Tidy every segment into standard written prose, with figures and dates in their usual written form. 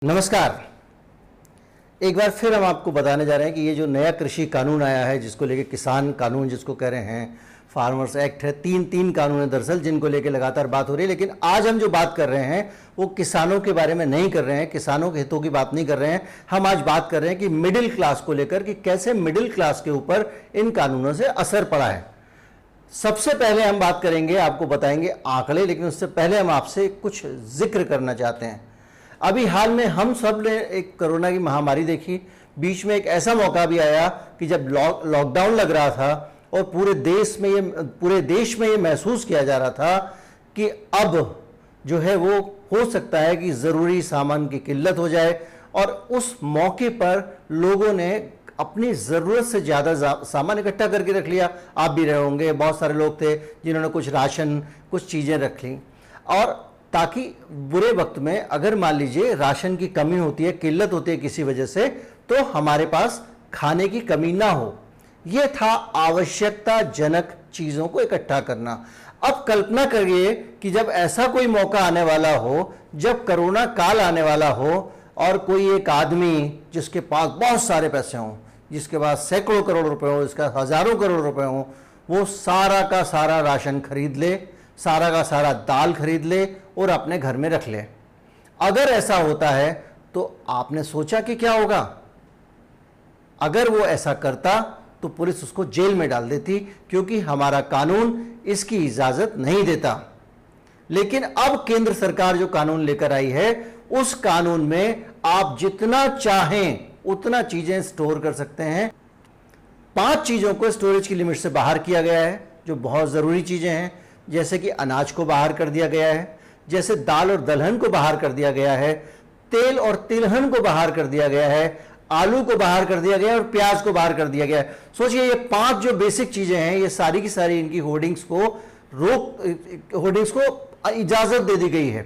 नमस्कार। एक बार फिर हम आपको बताने जा रहे हैं कि ये जो नया कृषि कानून आया है, जिसको लेके किसान कानून जिसको कह रहे हैं, फार्मर्स एक्ट है, तीन कानून है दरअसल, जिनको लेके लगातार बात हो रही है। लेकिन आज हम जो बात कर रहे हैं वो किसानों के बारे में नहीं कर रहे हैं, किसानों के हितों की बात नहीं कर रहे हैं। हम आज बात कर रहे हैं कि मिडिल क्लास को लेकर, कि कैसे मिडिल क्लास के ऊपर इन कानूनों से असर पड़ा है। सबसे पहले हम बात करेंगे, आपको बताएंगे आंकड़े, लेकिन उससे पहले हम आपसे कुछ जिक्र करना चाहते हैं। अभी हाल में हम सब ने एक कोरोना की महामारी देखी, बीच में एक ऐसा मौका भी आया कि जब लॉकडाउन लग रहा था और पूरे देश में ये महसूस किया जा रहा था कि अब जो है वो हो सकता है कि ज़रूरी सामान की किल्लत हो जाए। और उस मौके पर लोगों ने अपनी ज़रूरत से ज़्यादा सामान इकट्ठा करके रख लिया। आप भी रहे होंगे, बहुत सारे लोग थे जिन्होंने कुछ राशन, कुछ चीज़ें रख ली, और ताकि बुरे वक्त में अगर मान लीजिए राशन की कमी होती है, किल्लत होती है किसी वजह से, तो हमारे पास खाने की कमी ना हो। यह था आवश्यकता जनक चीज़ों को इकट्ठा करना। अब कल्पना करिए कि जब ऐसा कोई मौका आने वाला हो, जब कोरोना काल आने वाला हो, और कोई एक आदमी जिसके पास बहुत सारे पैसे हों, जिसके पास सैकड़ों करोड़ रुपए हो, इसका हज़ारों करोड़ रुपए हों, वो सारा का सारा राशन खरीद ले, सारा का सारा दाल खरीद ले और अपने घर में रख ले। अगर ऐसा होता है तो आपने सोचा कि क्या होगा? अगर वो ऐसा करता तो पुलिस उसको जेल में डाल देती, क्योंकि हमारा कानून इसकी इजाजत नहीं देता। लेकिन अब केंद्र सरकार जो कानून लेकर आई है, उस कानून में आप जितना चाहें उतना चीजें स्टोर कर सकते हैं। 5 चीजों को स्टोरेज की लिमिट से बाहर किया गया है, जो बहुत जरूरी चीजें हैं, जैसे कि अनाज को बाहर कर दिया गया है, जैसे दाल और दलहन को बाहर कर दिया गया है, तेल और तिलहन को बाहर कर दिया गया है, आलू को बाहर कर दिया गया है, और प्याज को बाहर कर दिया गया है। सोचिए, ये 5 जो बेसिक चीजें हैं, ये सारी की सारी इनकी होर्डिंग्स को इजाजत दे दी गई है।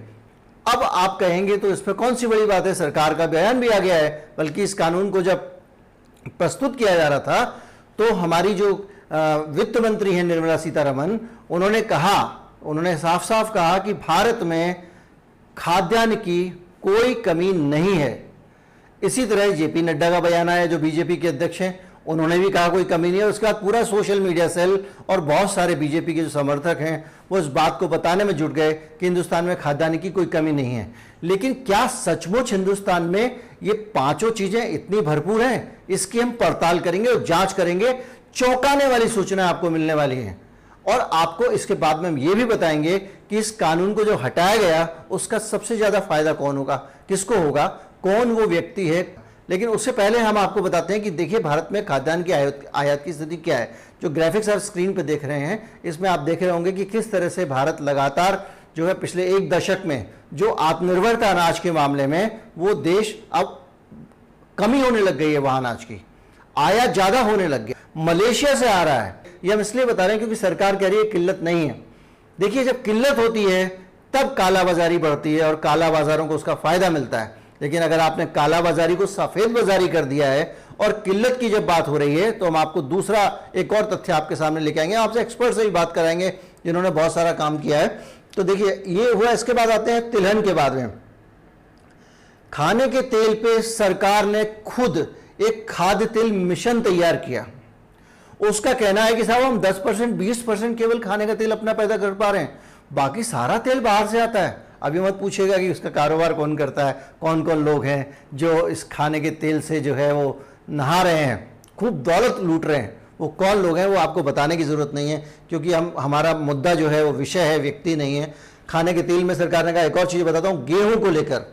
अब आप कहेंगे तो इसमें कौन सी बड़ी बात है, सरकार का बयान भी आ गया है। बल्कि इस कानून को जब प्रस्तुत किया जा रहा था तो हमारी जो वित्त मंत्री हैं निर्मला सीतारमण, उन्होंने साफ साफ कहा कि भारत में खाद्यान्न की कोई कमी नहीं है। इसी तरह जेपी नड्डा का बयान आया, जो बीजेपी के अध्यक्ष हैं, उन्होंने भी कहा कोई कमी नहीं है। उसके बाद पूरा सोशल मीडिया सेल और बहुत सारे बीजेपी के जो समर्थक हैं वो इस बात को बताने में जुट गए कि हिंदुस्तान में खाद्यान्न की कोई कमी नहीं है। लेकिन क्या सचमुच हिंदुस्तान में ये 5 चीजें इतनी भरपूर हैं? इसकी हम पड़ताल करेंगे और जांच करेंगे। चौंकाने वाली सूचना आपको मिलने वाली है, और आपको इसके बाद में हम ये भी बताएंगे कि इस कानून को जो हटाया गया उसका सबसे ज्यादा फायदा कौन होगा, किसको होगा, कौन वो व्यक्ति है। लेकिन उससे पहले हम आपको बताते हैं कि देखिए भारत में खाद्यान्न की आयात की स्थिति क्या है। जो ग्राफिक्स आप स्क्रीन पे देख रहे हैं, इसमें आप देख रहे होंगे कि किस तरह से भारत लगातार जो है पिछले 1 दशक में जो आत्मनिर्भरता अनाज के मामले में, वो देश अब कमी होने लग गई है, वहां अनाज की आयात ज्यादा होने लग गई, मलेशिया से आ रहा है। ये हम इसलिए बता रहे हैं क्योंकि सरकार कह रही है किल्लत नहीं है। देखिए, जब किल्लत होती है तब कालाबाजारी बढ़ती है और काला बाजारों को उसका फायदा मिलता है। लेकिन अगर आपने कालाबाजारी को सफेद बाजारी कर दिया है और किल्लत की जब बात हो रही है, तो हम आपको दूसरा एक और तथ्य आपके सामने लेके आएंगे। आपसे एक्सपर्ट से भी बात कराएंगे जिन्होंने बहुत सारा काम किया है। तो देखिए, ये हुआ। इसके बाद आते हैं तिलहन के बाद में। खाने के तेल पे सरकार ने खुद एक खाद्य तेल मिशन तैयार किया। उसका कहना है कि साहब हम 10%, 20% केवल खाने का तेल अपना पैदा कर पा रहे हैं, बाकी सारा तेल बाहर से आता है। अभी मत पूछेगा कि उसका कारोबार कौन करता है, कौन कौन लोग हैं जो इस खाने के तेल से जो है वो नहा रहे हैं, खूब दौलत लूट रहे हैं। वो कौन लोग हैं वो आपको बताने की जरूरत नहीं है, क्योंकि हमारा मुद्दा जो है वो विषय है, व्यक्ति नहीं है। खाने के तेल में सरकार ने कहा, एक और चीज बताता हूं, गेहूं को लेकर।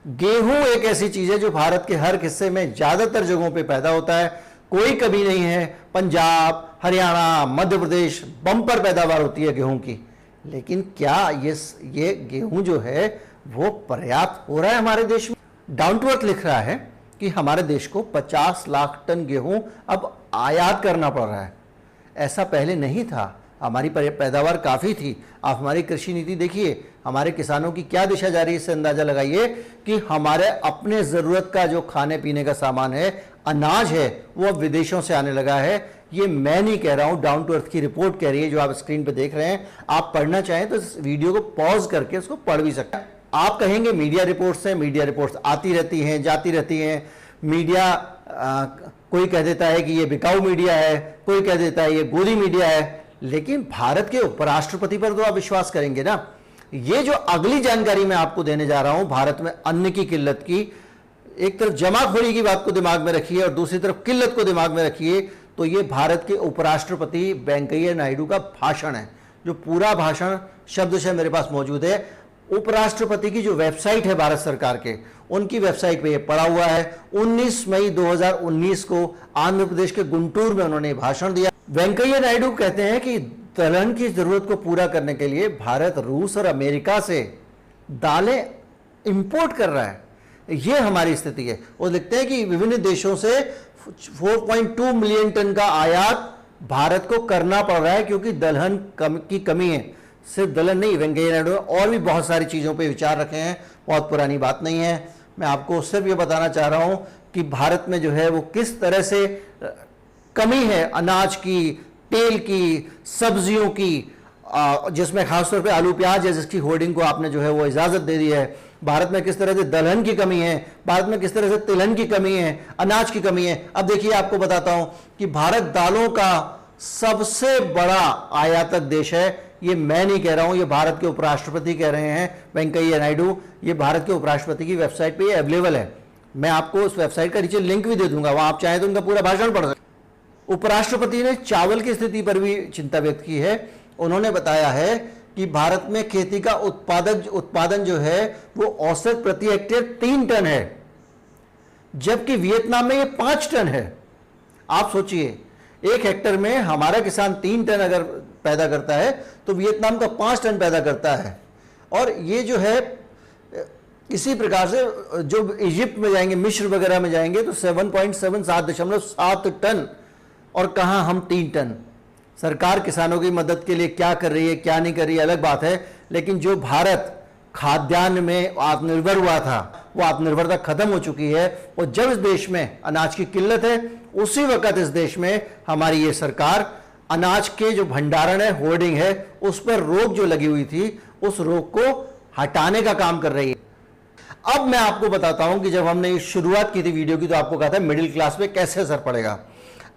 गेहूं एक ऐसी चीज है जो भारत के हर हिस्से में ज्यादातर जगहों पर पैदा होता है, कोई कमी नहीं है। पंजाब, हरियाणा, मध्य प्रदेश बम्पर पैदावार होती है गेहूं की। लेकिन क्या ये गेहूं जो है वो पर्याप्त हो रहा है हमारे देश में? डाउन टू अर्थ लिख रहा है कि हमारे देश को 50 लाख टन गेहूं अब आयात करना पड़ रहा है। ऐसा पहले नहीं था, हमारी पैदावार काफ़ी थी। आप हमारी कृषि नीति देखिए, हमारे किसानों की क्या दिशा जा रही है, इससे अंदाजा लगाइए कि हमारे अपने ज़रूरत का जो खाने पीने का सामान है, अनाज है, वो अब विदेशों से आने लगा है। ये मैं नहीं कह रहा हूं, डाउन टू अर्थ की रिपोर्ट कह रही है, जो आप स्क्रीन पे देख रहे हैं। आप पढ़ना चाहें तो इस वीडियो को पॉज करके उसको पढ़ भी सकते हैं। आप कहेंगे मीडिया रिपोर्ट्स हैं, मीडिया रिपोर्ट्स आती रहती हैं, जाती रहती हैं। मीडिया कोई कह देता है कि ये बिकाऊ मीडिया है, कोई कह देता है ये गोदी मीडिया है, लेकिन भारत के उपराष्ट्रपति पर तो आप विश्वास करेंगे ना। ये जो अगली जानकारी मैं आपको देने जा रहा हूं भारत में अन्न की किल्लत की, एक तरफ जमाखोरी की बात को दिमाग में रखिए और दूसरी तरफ किल्लत को दिमाग में रखिए, तो ये भारत के उपराष्ट्रपति वेंकैया नायडू का भाषण है, जो पूरा भाषण शब्दशः मेरे पास मौजूद है। उपराष्ट्रपति की जो वेबसाइट है भारत सरकार के, उनकी वेबसाइट पे ये पड़ा हुआ है। 19 मई 2019 को आंध्र प्रदेश के गुंटूर में उन्होंने भाषण दिया। वेंकैया नायडू कहते हैं कि दलहन की जरूरत को पूरा करने के लिए भारत रूस और अमेरिका से दालें इंपोर्ट कर रहा है, ये हमारी स्थिति है। वो लिखते हैं कि विभिन्न देशों से 4.2 मिलियन टन का आयात भारत को करना पड़ रहा है क्योंकि दलहन की कमी है। सिर्फ दलहन नहीं, वेंकैया नायडू और भी बहुत सारी चीजों पे विचार रखे हैं, बहुत पुरानी बात नहीं है। मैं आपको सिर्फ ये बताना चाह रहा हूं कि भारत में जो है वो किस तरह से कमी है अनाज की, तेल की, सब्जियों की, जिसमें खासतौर पे आलू प्याज है जिसकी होर्डिंग को आपने जो है वो इजाजत दे दी है। भारत में किस तरह से दलहन की कमी है, भारत में किस तरह से तिलहन की कमी है, अनाज की कमी है। अब देखिए आपको बताता हूं कि भारत दालों का सबसे बड़ा आयातक देश है। ये मैं नहीं कह रहा हूं, ये भारत के उपराष्ट्रपति कह रहे हैं, वेंकैया नायडू। ये भारत के उपराष्ट्रपति की वेबसाइट पे ये अवेलेबल है। मैं आपको उस वेबसाइट का नीचे लिंक भी दे दूंगा, वहां आप चाहें तो उनका पूरा भाषण पढ़ सकते। उपराष्ट्रपति ने चावल की स्थिति पर भी चिंता व्यक्त की है। उन्होंने बताया है कि भारत में खेती का उत्पादन जो है वो औसत प्रति हेक्टेयर 3 टन है, जबकि वियतनाम में ये 5 टन है। आप सोचिए, 1 हेक्टेयर में हमारा किसान 3 टन अगर पैदा करता है तो वियतनाम का 5 टन पैदा करता है। और ये जो है इसी प्रकार से जो इजिप्ट में जाएंगे, मिस्र वगैरह में जाएंगे तो 7.7 टन, और कहां हम 3 टन। सरकार किसानों की मदद के लिए क्या कर रही है, क्या नहीं कर रही है, अलग बात है। लेकिन जो भारत खाद्यान्न में आत्मनिर्भर हुआ था, वो आत्मनिर्भरता खत्म हो चुकी है। और जब इस देश में अनाज की किल्लत है, उसी वक्त इस देश में हमारी ये सरकार अनाज के जो भंडारण है, होर्डिंग है, उस पर रोक जो लगी हुई थी, उस रोक को हटाने का काम कर रही है। अब मैं आपको बताता हूं कि जब हमने शुरुआत की थी वीडियो की, तो आपको कहा था मिडिल क्लास पे कैसे असर पड़ेगा।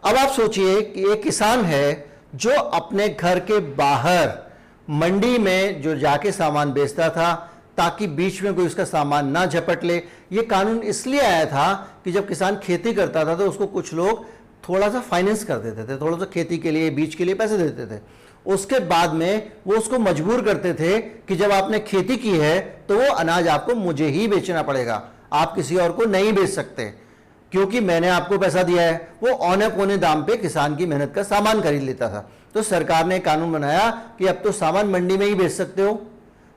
अब आप सोचिए कि एक किसान है जो अपने घर के बाहर मंडी में जो जाके सामान बेचता था ताकि बीच में कोई उसका सामान ना झपट ले। ये कानून इसलिए आया था कि जब किसान खेती करता था तो उसको कुछ लोग थोड़ा सा फाइनेंस कर देते थे, थोड़ा सा खेती के लिए, बीज के लिए पैसे देते थे। उसके बाद में वो उसको मजबूर करते थे कि जब आपने खेती की है तो वो अनाज आपको मुझे ही बेचना पड़ेगा, आप किसी और को नहीं बेच सकते, क्योंकि मैंने आपको पैसा दिया है। वो औने पौने दाम पे किसान की मेहनत का सामान खरीद लेता था। तो सरकार ने कानून बनाया कि अब तो सामान मंडी में ही बेच सकते हो,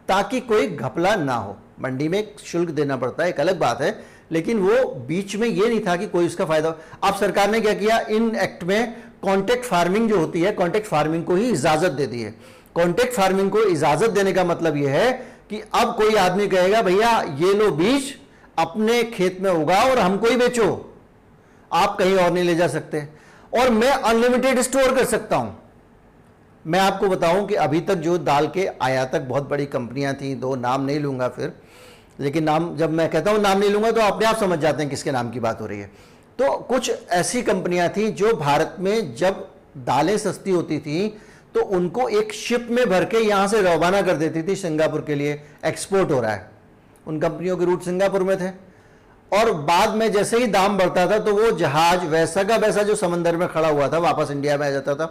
ताकि कोई घपला ना हो। मंडी में शुल्क देना पड़ता है, एक अलग बात है, लेकिन वो बीच में ये नहीं था कि कोई उसका फायदा हो। अब सरकार ने क्या किया, इन एक्ट में कॉन्ट्रैक्ट फार्मिंग जो होती है, कॉन्ट्रैक्ट फार्मिंग को ही इजाजत दे दी है। कॉन्ट्रैक्ट फार्मिंग को इजाजत देने का मतलब यह है कि अब कोई आदमी कहेगा भैया ये लो बीज, अपने खेत में उगाओ और हमको ही बेचो, आप कहीं और नहीं ले जा सकते, और मैं अनलिमिटेड स्टोर कर सकता हूं। मैं आपको बताऊं कि अभी तक जो दाल के आयातक बहुत बड़ी कंपनियां थी, 2 नाम नहीं लूंगा फिर, लेकिन नाम जब मैं कहता हूं नाम नहीं लूंगा तो अपने आप समझ जाते हैं किसके नाम की बात हो रही है। तो कुछ ऐसी कंपनियां थी जो भारत में जब दालें सस्ती होती थी तो उनको एक शिप में भर के यहां से रवाना कर देती थी सिंगापुर के लिए, एक्सपोर्ट हो रहा है। उन कंपनियों के रूट सिंगापुर में थे, और बाद में जैसे ही दाम बढ़ता था तो वो जहाज वैसा का वैसा जो समंदर में खड़ा हुआ था वापस इंडिया में आ जाता था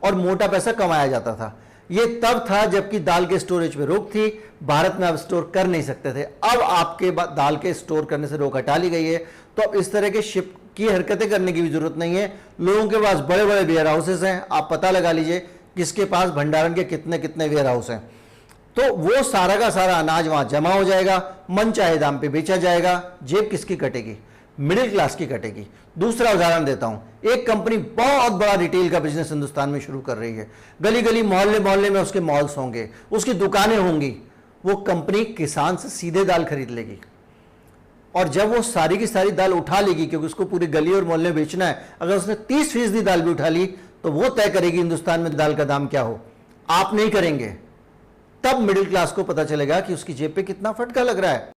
और मोटा पैसा कमाया जाता था। ये तब था जबकि दाल के स्टोरेज पे रोक थी, भारत में आप स्टोर कर नहीं सकते थे। अब आपके दाल के स्टोर करने से रोक हटा ली गई है, तो अब इस तरह के शिप की हरकतें करने की भी जरूरत नहीं है। लोगों के पास बड़े बड़े वेयर हाउसेस हैं, आप पता लगा लीजिए किसके पास भंडारण के कितने कितने वेयर हाउस हैं, तो वो सारा का सारा अनाज वहां जमा हो जाएगा, मन चाहे दाम पे बेचा जाएगा। जेब किसकी कटेगी? मिडिल क्लास की कटेगी। दूसरा उदाहरण देता हूं, एक कंपनी बहुत बड़ा रिटेल का बिजनेस हिंदुस्तान में शुरू कर रही है, गली गली मोहल्ले मोहल्ले में उसके मॉल्स होंगे, उसकी दुकानें होंगी। वो कंपनी किसान से सीधे दाल खरीद लेगी, और जब वो सारी की सारी दाल उठा लेगी, क्योंकि उसको पूरी गली और मोहल्ले में बेचना है, अगर उसने 30% दाल भी उठा ली तो वो तय करेगी हिंदुस्तान में दाल का दाम क्या हो। आप नहीं करेंगे, तब मिडिल क्लास को पता चलेगा कि उसकी जेब पे कितना फटका लग रहा है।